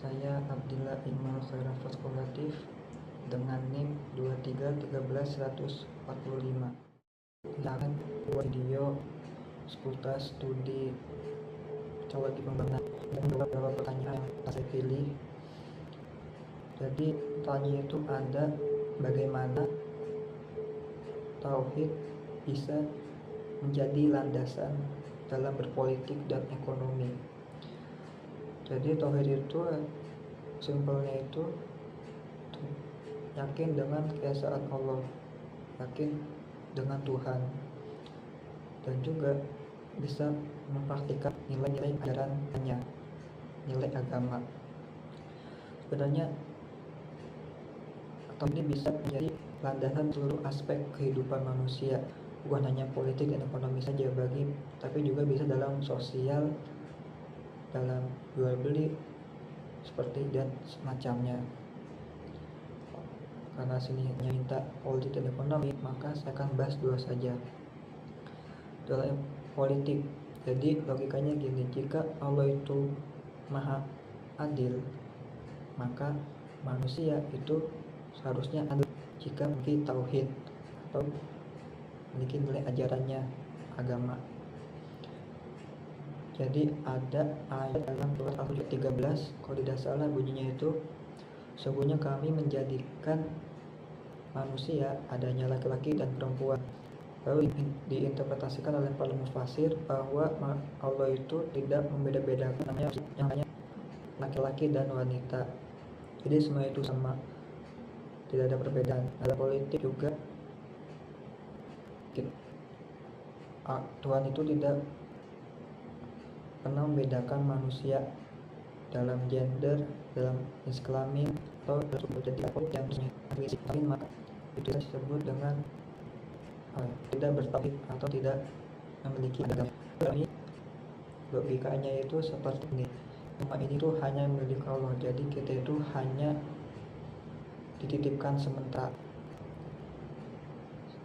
Saya Abdillah Iqmal Khairul Faskulatif dengan NIM 2313145. Silakan buat video seputar studi psikologi pembangunan dan beberapa pertanyaan yang saya pilih. Jadi pertanyaan itu ada, bagaimana tauhid bisa menjadi landasan dalam berpolitik dan ekonomi. Jadi tauhid itu simpelnya itu yakin dengan keesaan Allah, yakin dengan Tuhan, dan juga bisa mempraktikkan nilai-nilai ajarannya, nilai agama. Sebenarnya atau ini bisa menjadi landasan seluruh aspek kehidupan manusia, bukan hanya politik dan ekonomi saja tapi juga bisa dalam sosial, dalam jual beli seperti dan semacamnya. Karena sini hanya minta politik dan ekonomi, maka saya akan bahas dua saja. Dalam politik, jadi logikanya gini, jika Allah itu maha adil, maka manusia itu seharusnya adil jika memiliki tauhid atau memiliki nilai ajarannya, agama. Jadi ada ayat dalam surat Al-Hujurat 13, kalau tidak salah bunyinya itu, sesungguhnya kami menjadikan manusia adanya laki-laki dan perempuan. Lalu diinterpretasikan oleh para mufasir bahwa Allah itu tidak membeda-bedakan yang hanya laki-laki dan wanita. Jadi semua itu sama, tidak ada perbedaan. Dalam politik juga Tuhan itu tidak pernah membedakan manusia dalam gender, dalam jenis kelamin, atau jadi yang lain, maka itu disebut dengan tidak bertauhid atau tidak memiliki agama. Ini logikanya itu seperti ini, semua ini tuh hanya milik Allah, jadi kita itu hanya dititipkan sementara.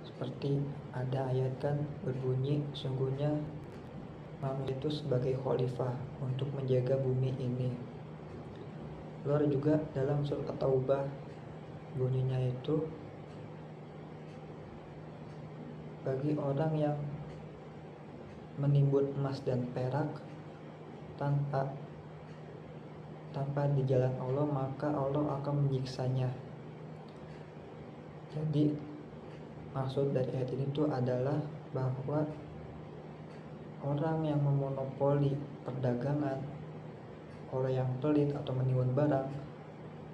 Seperti ada ayat kan berbunyi, sungguhnya manusia itu sebagai khalifah untuk menjaga bumi ini. Lalu juga dalam surat At-Taubah bunyinya itu, bagi orang yang menimbun emas dan perak tanpa di jalan Allah, maka Allah akan menyiksanya. Jadi maksud dari ayat ini tuh adalah bahwa orang yang memonopoli perdagangan, orang yang pelit atau menimbun barang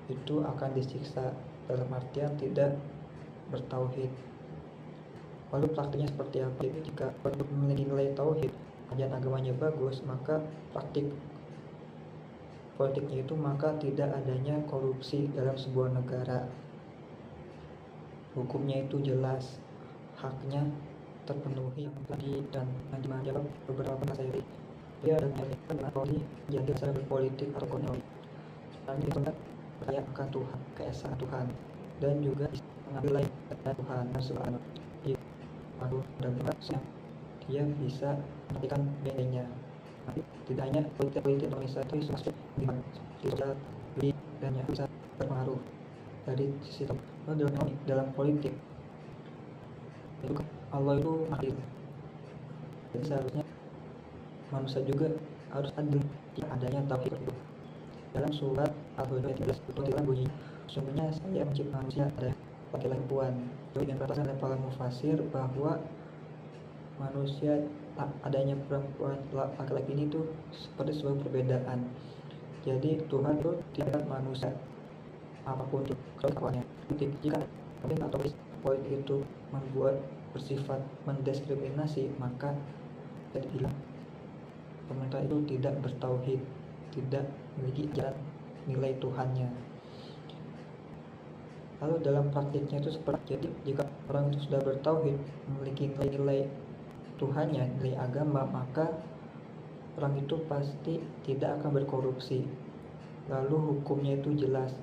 itu akan disiksa, dalam artian tidak bertauhid. Lalu praktiknya seperti apa? Jika memiliki nilai tauhid, ajaran agamanya bagus, maka praktik politiknya itu maka tidak adanya korupsi dalam sebuah negara. Hukumnya itu jelas, haknya terpenuhi dan menjawab beberapa materi. Dia dan menyatakan jadi cara berpolitik atau ekonomi. Selanjutnya kita percaya akan Tuhan, keesaan Tuhan, dan juga mengambil lain dari Tuhan Subhanahu dan dia bisa menentukan nilainya. Tidak hanya politik Indonesia itu masuk di beli dan yang bisa berpengaruh dari sisi dalam politik. Itu Allah itu adil, jadi seharusnya manusia juga harus adil jika adanya tauhid itu. Dalam surat Al-Hujurat 13 itu bunyi, sesungguhnya saya mencipta manusia ada laki-laki perempuan. Jadi interpretasi oleh para mufasir bahwa manusia adanya perempuan laki-laki ini tuh seperti sebuah perbedaan. Jadi Tuhan itu tidak manusia apapun itu kelakuannya. Jika atau politik itu membuat bersifat mendiskriminasi, maka jadi bilang pemerintah itu tidak bertauhid, tidak memiliki ajaran nilai Tuhannya. Lalu dalam praktiknya itu seperti, jadi jika orang itu sudah bertauhid, memiliki nilai-nilai Tuhannya, nilai agama, maka orang itu pasti tidak akan berkorupsi. Lalu hukumnya itu jelas,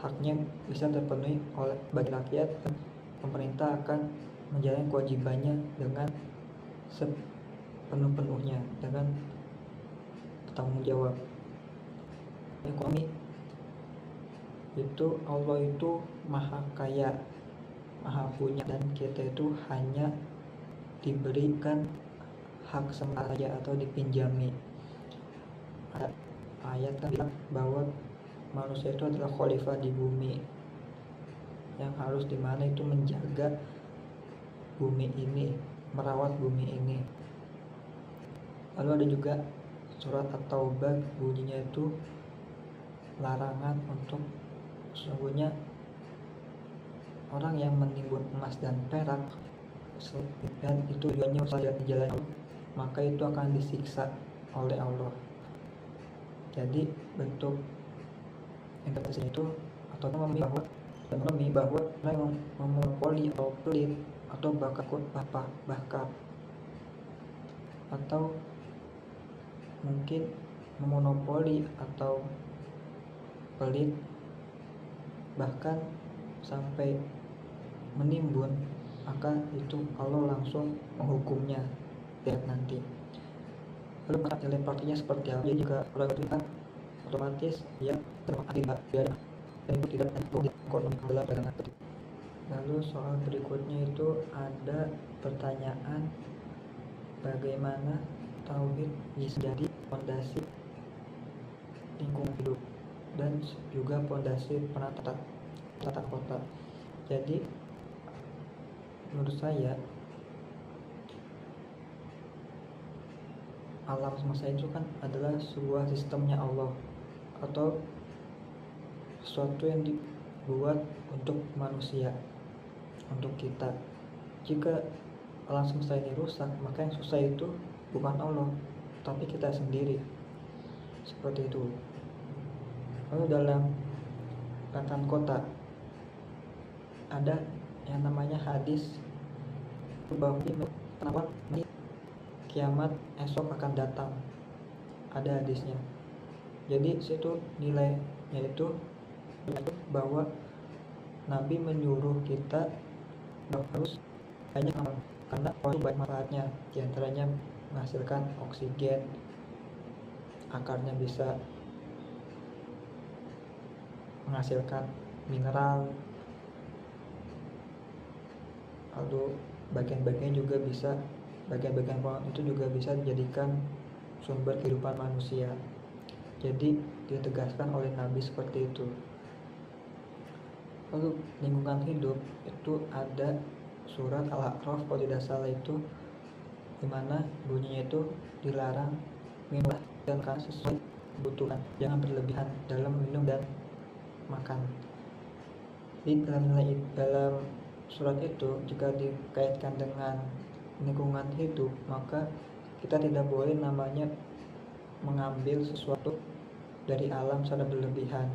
haknya bisa terpenuhi oleh bagi rakyat, dan pemerintah akan menjalani kewajibannya dengan sepenuh-penuhnya, dengan bertanggung jawab. Ekonomi itu Allah itu maha kaya, maha punya, dan kita itu hanya diberikan hak sementara saja atau dipinjami. Ada ayat kan bilang bahwa manusia itu adalah khalifah di bumi, yang harus dimana itu menjaga bumi ini, merawat bumi ini. Lalu ada juga surat At-Taubah, bunyinya itu larangan untuk sesungguhnya orang yang menimbun emas dan perak dan itu tujuannya saja di jalan Allah, maka itu akan disiksa oleh Allah. Jadi bentuk interpretasinya itu atau memahami bahwa orang yang memonopoli atau pelit atau bahkan atau mungkin memonopoli atau pelit bahkan sampai menimbun, maka itu Allah langsung menghukumnya lihat nanti. Lalu nilai praktiknya seperti apa? Jadi jika orang itu kan otomatis dia terlibat dan itu tidak ekonomi dalam dagangan. Lalu soal berikutnya itu ada pertanyaan, bagaimana tauhid bisa jadi fondasi lingkungan hidup dan juga fondasi penata kota. Jadi menurut saya alam semesta itu kan adalah sebuah sistemnya Allah atau sesuatu yang dibuat untuk manusia, untuk kita. Jika alam semesta ini rusak, maka yang susah itu bukan Allah, tapi kita sendiri. Seperti itu. Lalu dalam tatanan kota ada yang namanya hadis bahwa kenapa kiamat esok akan datang. Ada hadisnya. Jadi situ nilainya itu bahwa Nabi menyuruh kita harus banyak amal karena banyak manfaatnya, diantaranya menghasilkan oksigen, akarnya bisa menghasilkan mineral, lalu bagian-bagian pohon itu juga bisa dijadikan sumber kehidupan manusia. Jadi ditegaskan oleh Nabi seperti itu. Lalu lingkungan hidup itu ada surat Al-A'raf kalau tidak salah itu, dimana bunyinya itu dilarang minum dan makan sesuai kebutuhan, jangan berlebihan dalam minum dan makan. Di dalam surat itu jika dikaitkan dengan lingkungan hidup, maka kita tidak boleh namanya mengambil sesuatu dari alam secara berlebihan,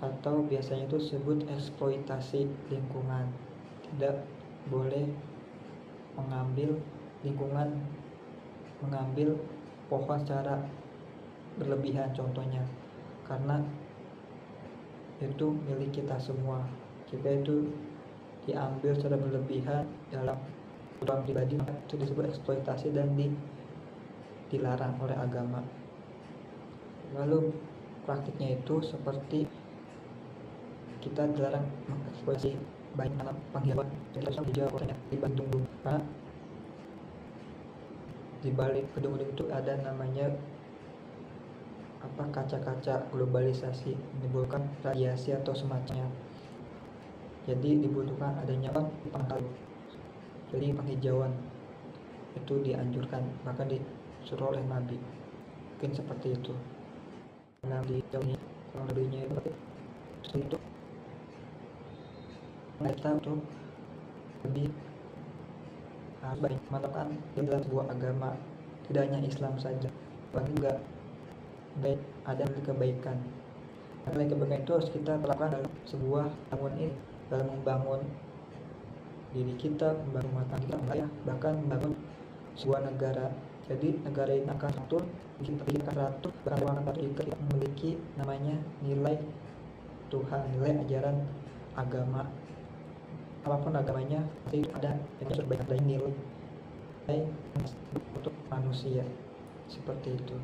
atau biasanya itu disebut eksploitasi lingkungan. Tidak boleh mengambil pohon secara berlebihan contohnya, karena itu milik kita semua. Jika itu diambil secara berlebihan dalam kebutuhan pribadi, itu disebut eksploitasi dan dilarang oleh agama. Lalu praktiknya itu seperti kita dilarang mengeksploitasi banyak tanam penghijauan. Jadi harus hijau kotanya di Bandung, karena di balik gedung-gedung itu ada namanya kaca-kaca globalisasi, menimbulkan radiasi atau semacamnya. Jadi dibutuhkan adanya jadi penghijauan itu dianjurkan, bahkan disuruh oleh Nabi. Mungkin seperti itu. Nah, di jauhnya kurang lebihnya itu kita untuk lebih harus baik menemukan dalam sebuah agama, tidak hanya Islam saja, bahkan juga baik ada kebaikan. Nilai kebaikan itu harus kita terapkan dalam sebuah bangunan ini, dalam membangun diri kita, membangun rumah tangga kita, bahkan membangun sebuah negara. Jadi negara ini akan ratu, bahkan orang ratu jika kita memiliki namanya nilai Tuhan, nilai ajaran agama, apapun agamanya, pasti ada yang terbaik, ada nilai untuk manusia seperti itu.